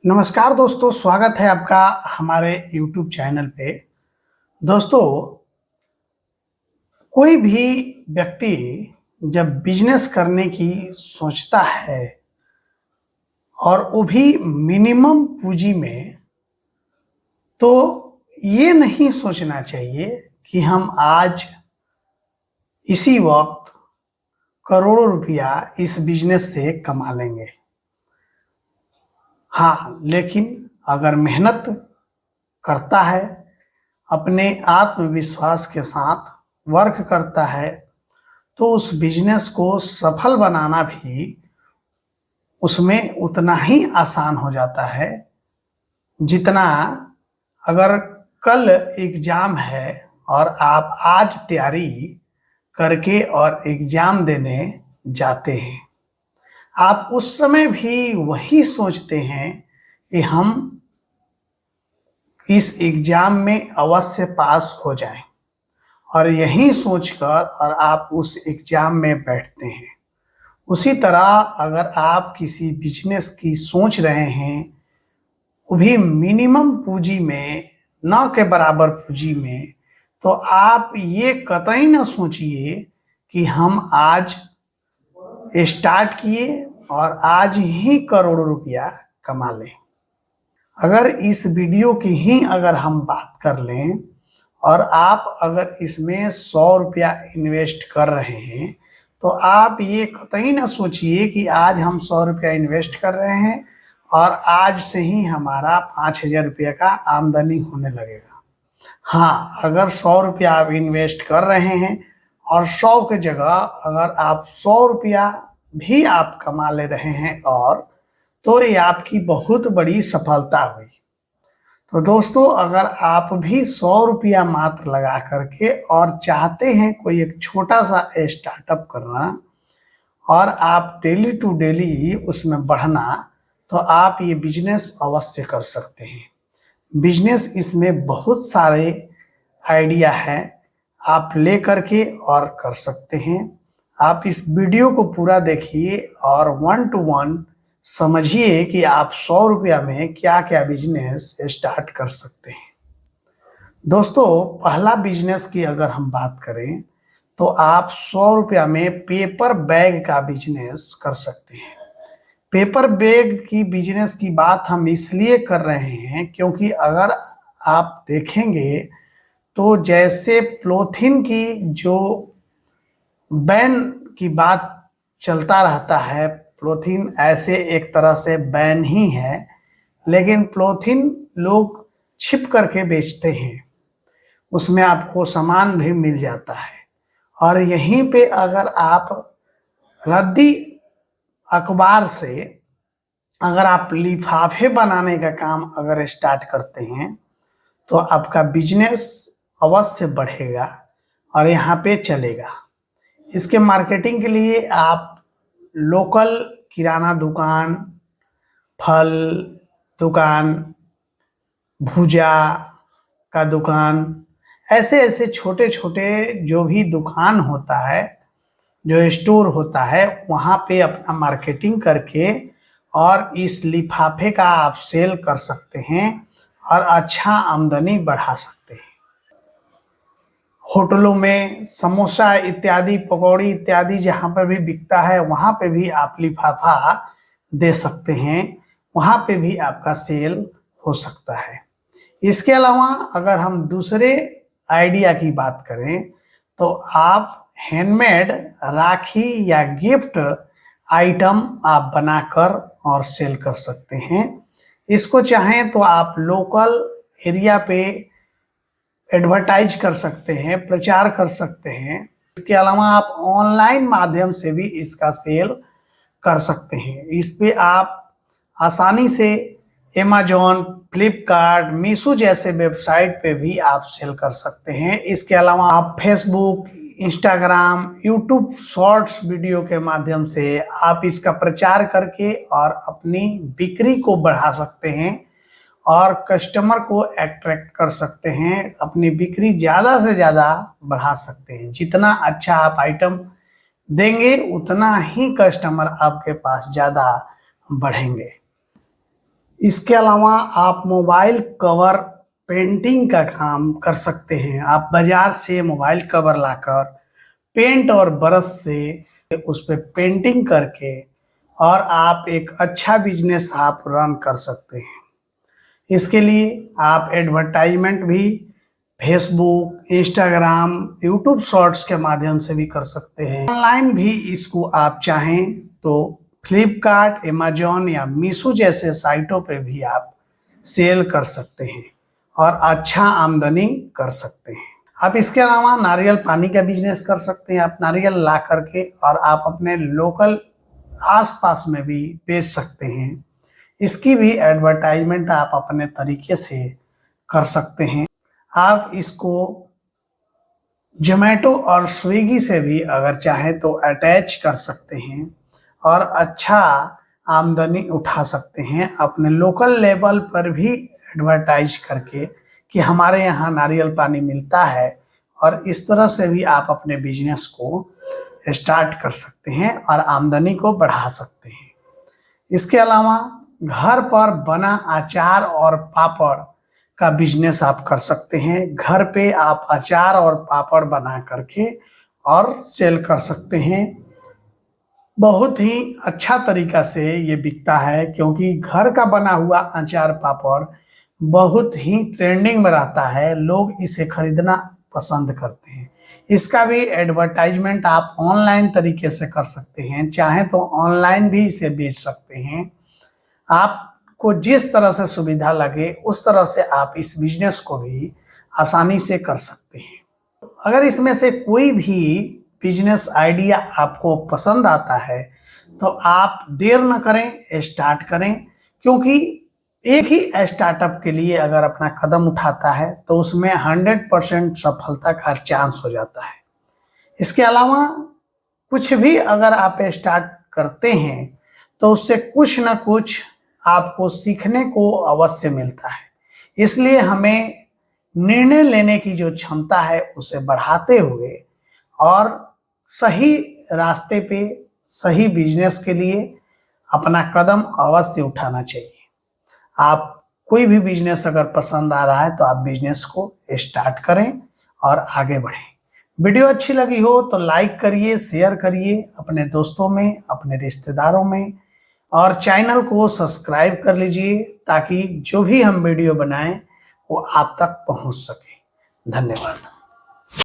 नमस्कार दोस्तों, स्वागत है आपका हमारे YouTube चैनल पे। दोस्तों, कोई भी व्यक्ति जब बिजनेस करने की सोचता है और वो भी मिनिमम पूंजी में, तो ये नहीं सोचना चाहिए कि हम आज इसी वक्त करोड़ों रुपया इस बिजनेस से कमा लेंगे। हाँ, लेकिन अगर मेहनत करता है, अपने आत्मविश्वास के साथ वर्क करता है, तो उस बिजनेस को सफल बनाना भी उसमें उतना ही आसान हो जाता है जितना अगर कल एग्जाम है और आप आज तैयारी करके और एग्जाम देने जाते हैं। आप उस समय भी वही सोचते हैं कि हम इस एग्जाम में अवश्य पास हो जाएं, और यही सोचकर और आप उस एग्जाम में बैठते हैं। उसी तरह अगर आप किसी बिजनेस की सोच रहे हैं, वो भी मिनिमम पूंजी में, न के बराबर पूंजी में, तो आप ये कतई न सोचिए कि हम आज स्टार्ट किए और आज ही करोड़ों रुपया कमा लें। अगर इस वीडियो की ही अगर हम बात कर लें और आप अगर इसमें 100 रुपया इन्वेस्ट कर रहे हैं, तो आप ये कतई ना सोचिए कि आज हम 100 रुपया इन्वेस्ट कर रहे हैं और आज से ही हमारा 5,000 रुपया का आमदनी होने लगेगा। हाँ, अगर 100 रुपया आप इन्वेस्ट कर रहे हैं और 100 की जगह अगर आप 100 रुपया भी आप कमा ले रहे हैं, और तो ये आपकी बहुत बड़ी सफलता हुई। तो दोस्तों, अगर आप भी 100 रुपया मात्र लगा करके और चाहते हैं कोई एक छोटा सा स्टार्टअप करना और आप डेली टू डेली उसमें बढ़ना, तो आप ये बिजनेस अवश्य कर सकते हैं। बिजनेस इसमें बहुत सारे आइडिया हैं, आप ले करके और कर सकते हैं। आप इस वीडियो को पूरा देखिए और 1 to 1 समझिए कि आप 100 रुपया में क्या क्या बिजनेस स्टार्ट कर सकते हैं। दोस्तों, पहला बिजनेस की अगर हम बात करें, तो आप 100 रुपया में पेपर बैग का बिजनेस कर सकते हैं। पेपर बैग की बिजनेस की बात हम इसलिए कर रहे हैं क्योंकि अगर आप देखेंगे तो जैसे पॉलीथीन की जो बैन की बात चलता रहता है, पॉलीथीन ऐसे एक तरह से बैन ही है, लेकिन पॉलीथीन लोग छिप करके बेचते हैं, उसमें आपको सामान भी मिल जाता है। और यहीं पे अगर आप रद्दी अखबार से अगर आप लिफाफे बनाने का काम अगर स्टार्ट करते हैं, तो आपका बिजनेस अवश्य बढ़ेगा और यहाँ पे चलेगा। इसके मार्केटिंग के लिए आप लोकल किराना दुकान, फल दुकान, भुजा का दुकान, ऐसे ऐसे छोटे छोटे जो भी दुकान होता है, जो स्टोर होता है, वहाँ पे अपना मार्केटिंग करके और इस लिफाफे का आप सेल कर सकते हैं और अच्छा आमदनी बढ़ा सकते हैं। होटलों में समोसा इत्यादि, पकौड़ी इत्यादि जहाँ पर भी बिकता है, वहाँ पे भी आप लिफाफा दे सकते हैं, वहाँ पे भी आपका सेल हो सकता है। इसके अलावा अगर हम दूसरे आइडिया की बात करें, तो आप हैंडमेड राखी या गिफ्ट आइटम आप बनाकर और सेल कर सकते हैं। इसको चाहें तो आप लोकल एरिया पे एडवर्टाइज कर सकते हैं, प्रचार कर सकते हैं। इसके अलावा आप ऑनलाइन माध्यम से भी इसका सेल कर सकते हैं। इस पे आप आसानी से अमेजॉन, फ्लिपकार्ट, मीशो जैसे वेबसाइट पे भी आप सेल कर सकते हैं। इसके अलावा आप Facebook, Instagram, YouTube shorts video के माध्यम से आप इसका प्रचार करके और अपनी बिक्री को बढ़ा सकते हैं और कस्टमर को अट्रैक्ट कर सकते हैं, अपनी बिक्री ज़्यादा से ज़्यादा बढ़ा सकते हैं। जितना अच्छा आप आइटम देंगे, उतना ही कस्टमर आपके पास ज़्यादा बढ़ेंगे। इसके अलावा आप मोबाइल कवर पेंटिंग का काम कर सकते हैं। आप बाजार से मोबाइल कवर लाकर पेंट और ब्रश से उस पर पेंटिंग करके और आप एक अच्छा बिजनेस आप रन कर सकते हैं। इसके लिए आप एडवर्टाइजमेंट भी फेसबुक, इंस्टाग्राम, यूट्यूब शॉर्ट्स के माध्यम से भी कर सकते हैं। ऑनलाइन भी इसको आप चाहें तो फ्लिपकार्ट, अमेजॉन या मीशो जैसे साइटों पे भी आप सेल कर सकते हैं और अच्छा आमदनी कर सकते हैं। आप इसके अलावा नारियल पानी का बिजनेस कर सकते हैं। आप नारियल ला करके और आप अपने लोकल आसपास में भी बेच सकते हैं। इसकी भी एडवर्टाइजमेंट आप अपने तरीके से कर सकते हैं। आप इसको जोमेटो और स्विगी से भी अगर चाहें तो अटैच कर सकते हैं और अच्छा आमदनी उठा सकते हैं अपने लोकल लेवल पर भी एडवर्टाइज करके कि हमारे यहाँ नारियल पानी मिलता है, और इस तरह से भी आप अपने बिजनेस को स्टार्ट कर सकते हैं और आमदनी को बढ़ा सकते हैं। इसके अलावा घर पर बना अचार और पापड़ का बिजनेस आप कर सकते हैं। घर पे आप अचार और पापड़ बना करके और सेल कर सकते हैं। बहुत ही अच्छा तरीका से ये बिकता है, क्योंकि घर का बना हुआ अचार पापड़ बहुत ही ट्रेंडिंग में रहता है। लोग इसे खरीदना पसंद करते हैं। इसका भी एडवर्टाइजमेंट आप ऑनलाइन तरीके से कर सकते हैं। चाहे तो ऑनलाइन भी इसे बेच सकते हैं। आपको जिस तरह से सुविधा लगे उस तरह से आप इस बिजनेस को भी आसानी से कर सकते हैं। अगर इसमें से कोई भी बिजनेस आइडिया आपको पसंद आता है तो आप देर न करें, स्टार्ट करें, क्योंकि एक ही स्टार्टअप के लिए अगर अपना कदम उठाता है तो उसमें 100% सफलता का चांस हो जाता है। इसके अलावा कुछ भी अगर आप स्टार्ट करते हैं तो उससे कुछ न कुछ आपको सीखने को अवश्य मिलता है। इसलिए हमें निर्णय लेने की जो क्षमता है उसे बढ़ाते हुए और सही रास्ते पे सही बिजनेस के लिए अपना कदम अवश्य उठाना चाहिए। आप कोई भी बिजनेस अगर पसंद आ रहा है तो आप बिजनेस को स्टार्ट करें और आगे बढ़ें। वीडियो अच्छी लगी हो तो लाइक करिए, शेयर करिए अपने दोस्तों में, अपने रिश्तेदारों में, और चैनल को सब्सक्राइब कर लीजिए ताकि जो भी हम वीडियो बनाएं वो आप तक पहुंच सके। धन्यवाद।